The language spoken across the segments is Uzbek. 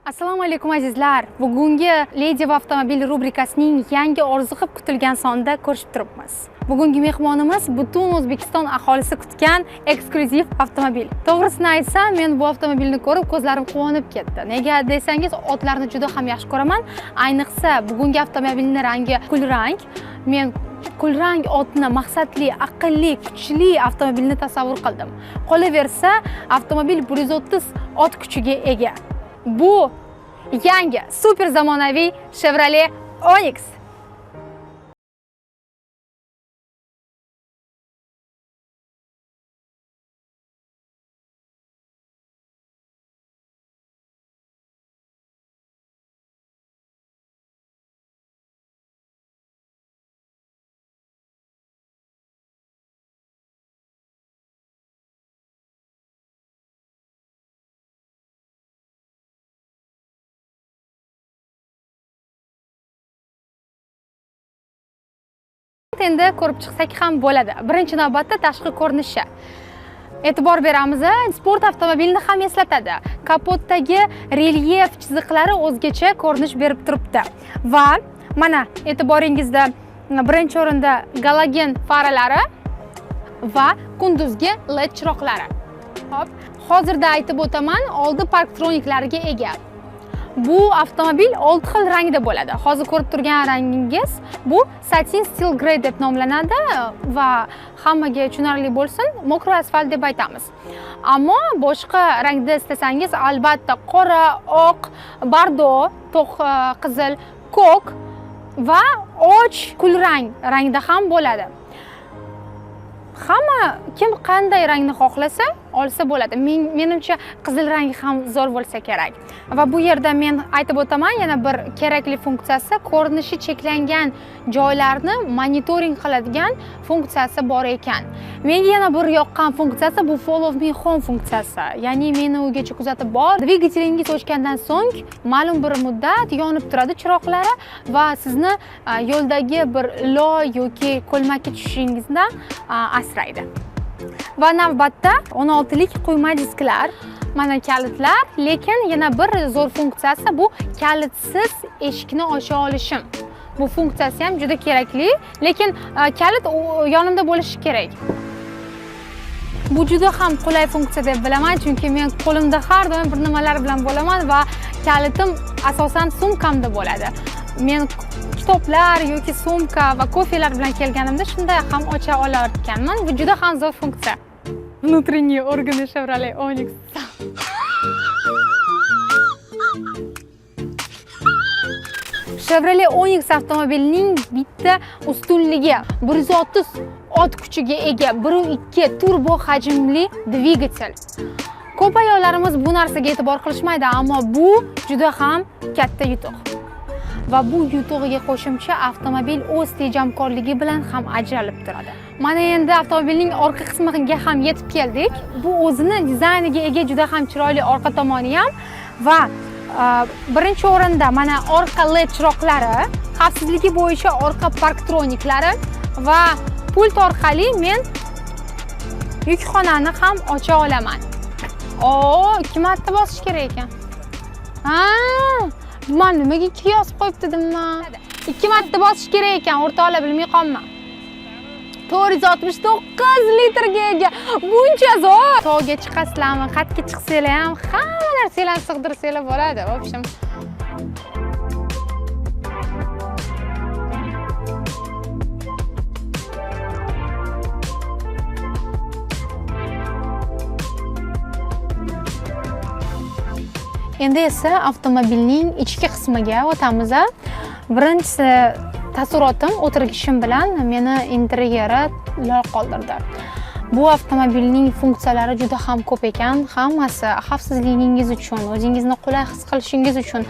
Assalomu alaykum azizlar. Bugungi Lady va avtomobil rubrikasining yangi orziqib kutilgan sonida ko'rishib turibmiz. Bugungi mehmonimiz butun O'zbekiston aholisi kutgan eksklyuziv avtomobil. To'g'risini aytsam, men bu avtomobilni ko'rib ko'zlarim quvonib ketdi. Nega desangiz, otlarni juda ham yaxshi ko'raman. Ayniqsa bugungi avtomobilning rangi kulrang. Men kulrang otni maqsadli, aqlli, kuchli avtomobilni tasavvur qildim. Qolaversa, avtomobil 130 ot kuchiga ega. Bu yangi super zamonaviy Chevrolet Onix. Endi ko'rib chiqsak ham bo'ladi. Birinchi navbatda tashqi ko'rinishi. E'tibor beramiz, sport avtomobilni ham eslatadi. Kapotdagi relyef chiziqlari o'zgacha ko'rinish berib turibdi. Va mana e'tiboringizda birinchi o'rinda galogen faralari va kunduzgi LED chiroqlari. Xo'p, hozirda aytib o'taman, oldi parktroniklariga ega. Bu avtomobil 6 xil rangda bo'ladi. Hozir ko'rib turgan rangingiz bu satin steel grey deb nomlanadi va hammaga tushunarli bo'lsin, mokro asfalt deb aytamiz. Ammo boshqa rangda istasangiz, albatta qora, oq, bordo, to'q qizil, ko'k va och kulrang rangda ham bo'ladi. Hamma kim qanday rangni xohlasa, olsa bo'ladi. Menimcha qizil rang ham zo'r bo'lsa kerak. Va bu yerda men aytib o'taman, yana bir kerakli funksiyasi, ko'rinishi cheklangan joylarni monitoring qiladigan funksiyasi bor ekan. Menga yana bir yoqqan funksiyasi bu Follow Me Home funksiyasi. Ya'ni meni uygacha kuzatib bor. Dvigatelingiz o'chgandan so'ng ma'lum bir muddat yonib turadi chiroqlari va sizni yo'ldagi bir loy yoki ko'lmakka tushishingizdan asraydi. Va navbatda 16 lik quyma disklar, mana kalitlar, lekin yana bir zo'r funksiyasi bu kalitsiz eshikni ocha olishim. Bu funksiyasi ham juda kerakli, lekin kalit yonimda bo'lishi kerak. Bu juda ham qulay funksiya deb bilaman, chunki men qo'limda har doim bir nimalar bilan bo'laman va kalitim asosan sumkamda bo'ladi. Men kitoblar yoki sumka va kofelar bilan kelganimda shunday ham ocha olarkanman. Bu juda ham zo'r funksiya. Внутренние органы Chevrolet Onix. Chevrolet Onix avtomobilining bitta ustunligi 130 ot kuchiga ega 1.2 turbo hajmli dvigatel. Ko'p ayollarimiz bu narsaga e'tibor qilishmaydi, ammo bu juda ham katta yutuq. Va bu yutug'iga qo'shimcha avtomobil o'z tejamkorligi bilan ham ajralib turadi. Mana endi avtomobilning orqa qismiga ham yetib keldik. Bu o'zini dizayniga ega juda ham chiroyli orqa tomoni ham va birinchi o'rinda mana orqa LED chiroqlari, xavfsizligi bo'yicha orqa parktroniklari va pult orqali men yukxonani ham ocha olaman. 2 marta bosish kerak ekan. Man nimaga 2 yozib qo'yibdi dedim-man. 2 marta bosish kerak ekan, o'rtoqlar bilmay qolman. 469 litrga ega. Buncha zo'r. Tog'ga chiqasizlarmi, xatga chiqsanglar ham hamma narsalarni sig'dirsanglar bo'ladi. В общем, endi esa avtomobilning ichki qismiga o'tamiz. Birinchisi taassurotim o'tirgishim bilan meni interyeri lol qoldirdi. Bu avtomobilning funksiyalari juda ham ko'p ekan. Hammasi xavfsizligingiz uchun, o'zingizni qulay his qilishingiz uchun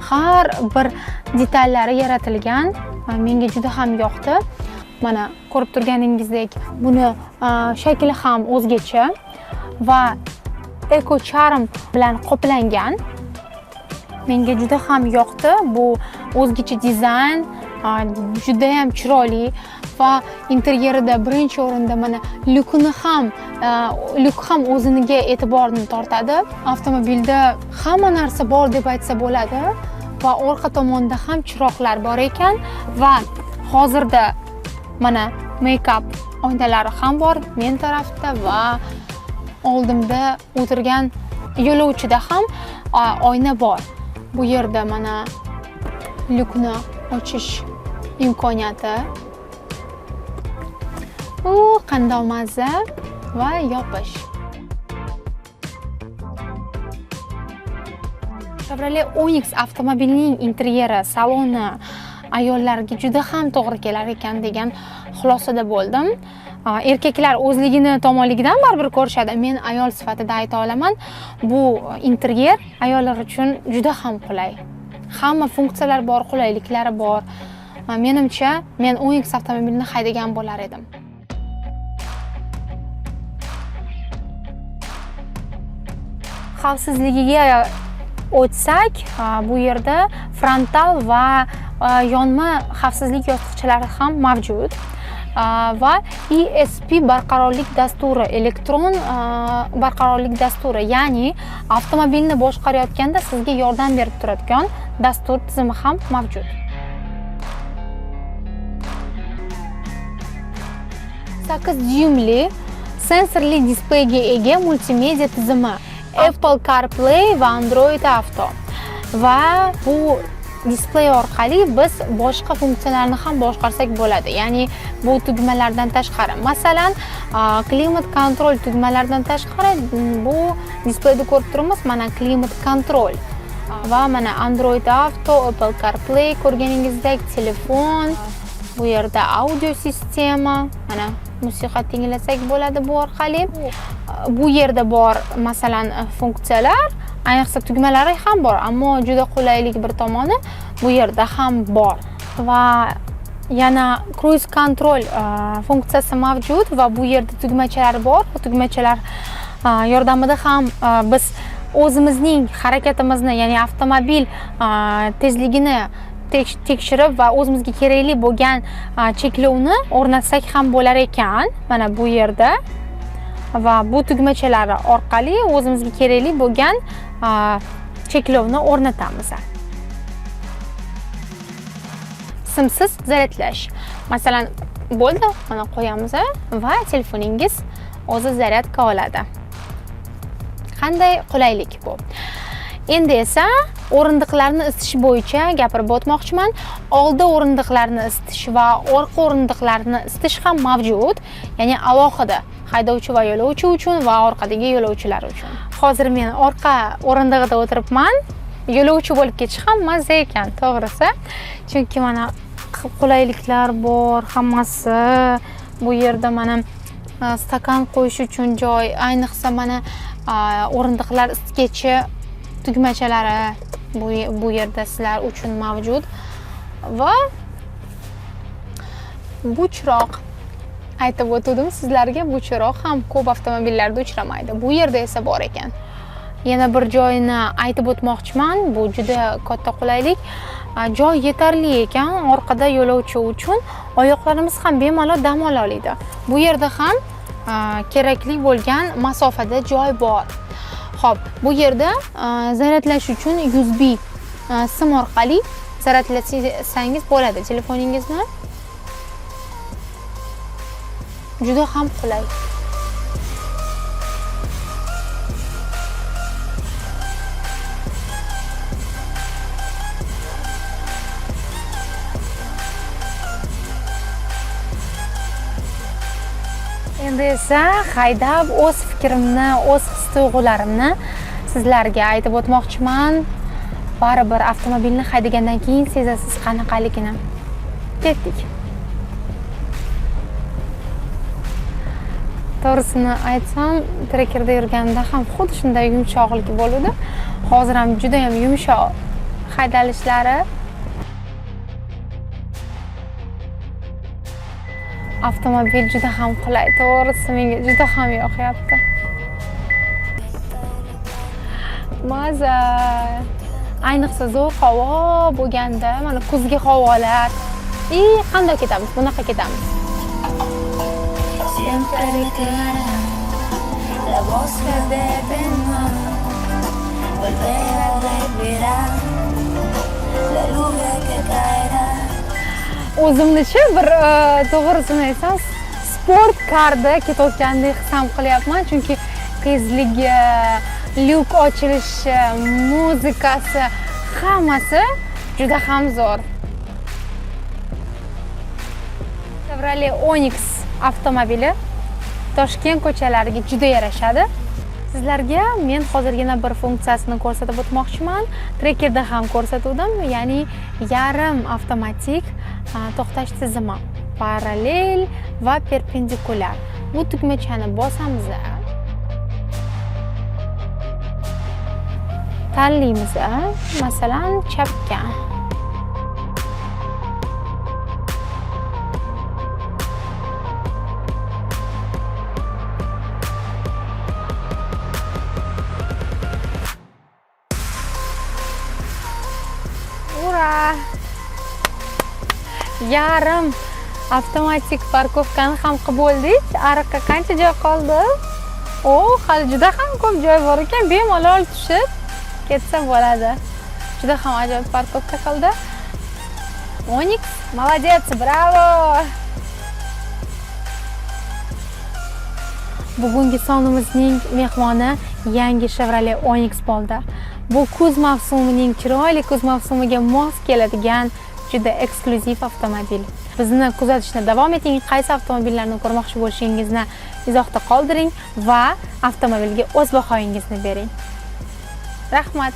har bir detallari yaratilgan. Menga juda ham yoqdi. Mana ko'rib turganingizdek, buni shakli ham o'zgacha va Eco Charm bilan qoplangan. Menga juda ham yoqdi. Bu o'zgacha dizayn, juda ham chiroyli va interyerida birinchi o'rinda mana lyuk ham o'ziga e'tiborni tortadi. Avtomobilda hamma narsa bor deb aytsa bo'ladi va orqa tomonda ham chiroqlar bor ekan va hozirda mana make-up oynalari ham bor men tarafda va oldimda o'tirgan yo'lovchida ham oyna bor. Bu yerda mana lyukni ochish imkoniyati. Qanday mazza va yopish. Chevrolet Onix avtomobilining interyeri, saloni ayollarga juda ham to'g'ri kelar ekan degan xulosada bo'ldim. Erkaklar o'zligini tomonligidan baribir ko'rishadi. Men ayol sifatida ayta olaman, bu interyer ayollar uchun juda ham qulay. Hamma funksiyalar bor, qulayliklari bor. Menimcha, men Onix avtomobilini haydagan bo'lar edim. Xavfsizligiga o'tsak, bu yerda frontal va yonma xavfsizlik yostiqchalari ham mavjud. Va ESP barqarorlik dasturi, elektron barqarorlik dasturi, ya'ni avtomobilni boshqarayotganda sizga yordam berib turadigan dastur tizimi ham mavjud. 8 dyumli sensorli displeyga ega multimedia tizimi, Apple CarPlay va Android Auto. Va bu displey orqali biz boshqa funksiyalarni ham boshqarsak bo'ladi. Ya'ni bu tugmalardan tashqari, masalan, klimat kontrol tugmalaridan tashqari bu displeyda ko'rib turibmiz, mana klimat kontrol va mana Android Auto, Apple CarPlay, ko'rganingizdek telefon, bu yerda audio sistema, mana musiqa tinglasak bo'ladi bu orqali. Bu yerda bor masalan funksiyalar, ayniqsa tugmalari ham bor, ammo juda qulaylik bir tomoni bu yerda ham bor. Va yana cruise control funksiyasi mavjud va bu yerda tugmachalar bor. Bu tugmachalar yordamida ham biz o'zimizning harakatimizni, ya'ni avtomobil tezligini tekshirib va o'zimizga kerakli bo'lgan cheklovni o'rnatsak ham bo'lar ekan. Mana bu yerda va bu tugmachalar orqali o'zimizga kerakli bo'lgan cheklovni o'rnatamiz. Simsiz zaryadlash. Masalan, bo'ldi, mana qo'yamiz va telefoningiz o'zi zaryadka oladi. Qanday qulaylik bu. Endi esa o'rindiqlarni isitish bo'yicha gapirib o'tmoqchiman. Oldi o'rindiqlarni isitish va orqa o'rindiqlarni isitish ham mavjud, ya'ni alohida haydovchi va yo'lovchi uchun va orqadagi yo'lovchilar uchun. Hozir men orqa o'rindig'ida o'tiribman. Yo'lovchi bo'lib ketish ham mazza ekan, to'g'risi. Chunki mana qulayliklar bor, hammasi. Bu yerda mana stakan qo'yish uchun joy, ayniqsa mana o'rindiqlar isitgichi tugmachalari bu yerda sizlar uchun mavjud. Va bu chiroq, aytib o'tdim sizlarga, bu chiroq ham ko'p avtomobillarda uchramaydi. Bu yerda esa bor ekan. Yana bir joyini aytib o'tmoqchiman. Bu juda katta qulaylik. Joy yetarli ekan orqada yo'lovchi uchun. Oyoqlarimiz ham bemalol dam ola oladi. Bu yerda ham kerakli bo'lgan masofada joy bor. Xo'p, bu yerda zaryadlash uchun USB sim orqali zaryadlasangiz bo'ladi telefoningizni. Juda ham qulay. Endi esa haydab o'z fikrimni, o'z his-tuyg'ularimni sizlarga aytib o'tmoqchiman. Baribir avtomobilni haydagandan keyin sezasiz qanaqaligini. Ketdik. To'g'risini aytsam, trekerda yurganda ham xuddi shunday yumshoqlik bo'ldi. Hozir ham juda ham yumshoq haydalishlari. Avtomobil juda ham qulay, to'g'risi menga juda ham yoqyapti. Maza. Ayniqsa zo'r havo bo'lganda, mana kuzgi havolar, И qanday ketamiz? Bunaqa ketamiz. Siempre requerirá la voz de pena, volver a respirar, la lluvia que caerá. O'zimni-chi bir to'g'risini aytsam, sport karda ketayotgandek his ham qilyapman, chunki tezligi, lyuk ochilishi, muzikasi, hammasi juda ham zo'r. Chevrolet Onix avtomobili Toshkent ko'chalariga juda yarashadi. Sizlarga men hozirgina bir funksiyasini ko'rsatib o'tmoqchiman. Trackerda ham ko'rsatdim, ya'ni yarim avtomatik to'xtash tizimi, parallel va perpendikulyar. Bu tugmachani bosamiz. Tanlaymiz, masalan, chapga. Ura! Yarim avtomatik parkovkani ham qilib bo'ldik. Ariqqa qancha joy qoldi? Hali juda ham ko'p joy bor ekan, bemalol tushib ketsa bo'ladi. Juda ham ajoyib parkovka qildi. Onix, молодец, bravo! Bugungi sonimizning mehmoni yangi Chevrolet Onix bo'ldi. Bu kuz mavsumining chiroyli kuz mavsumiga mos keladigan juda eksklyuziv avtomobil. Bizni kuzatishni davom eting. Qaysi avtomobillarni ko'rmoqchi bo'lishingizni izohda qoldiring va avtomobilga o'z bahoyingizni bering. Rahmat.